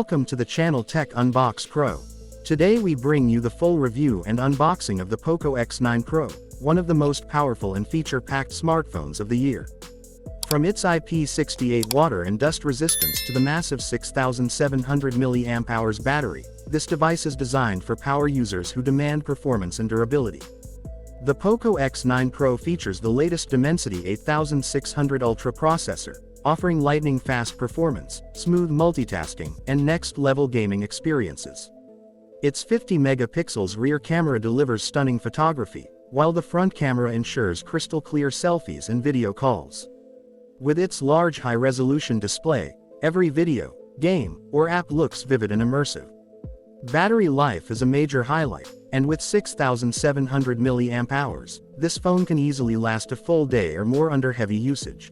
Welcome to the channel TechUnboxPro. Today we bring you the full review and unboxing of the POCO X9 Pro, one of the most powerful and feature-packed smartphones of the year. From its IP68 water and dust resistance to the massive 6,700 mAh battery, this device is designed for power users who demand performance and durability. The POCO X9 Pro features the latest Dimensity 8600 Ultra processor, offering lightning-fast performance, smooth multitasking, and next-level gaming experiences. Its 50 megapixels rear camera delivers stunning photography, while the front camera ensures crystal-clear selfies and video calls. With its large high-resolution display, every video, game, or app looks vivid and immersive. Battery life is a major highlight, and with 6,700 mAh, this phone can easily last a full day or more under heavy usage.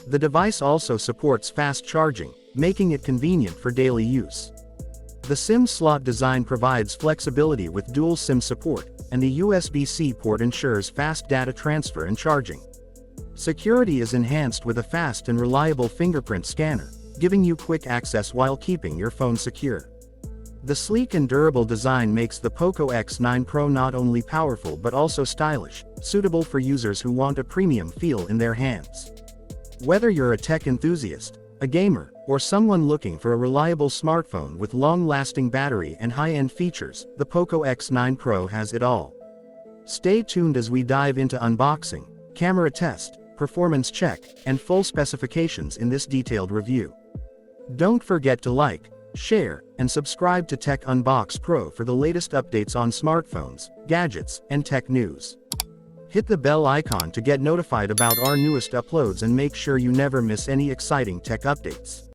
The device also supports fast charging, making it convenient for daily use. The SIM slot design provides flexibility with dual SIM support, and the USB-C port ensures fast data transfer and charging. Security is enhanced with a fast and reliable fingerprint scanner, giving you quick access while keeping your phone secure. The sleek and durable design makes the POCO X9 Pro not only powerful but also stylish, suitable for users who want a premium feel in their hands. Whether you're a tech enthusiast, a gamer, or someone looking for a reliable smartphone with long-lasting battery and high-end features, the POCO X9 Pro has it all. Stay tuned as we dive into unboxing, camera test, performance check, and full specifications in this detailed review. Don't forget to like, share, and subscribe to TechUnboxPro for the latest updates on smartphones, gadgets, and tech news. Hit the bell icon to get notified about our newest uploads and make sure you never miss any exciting tech updates.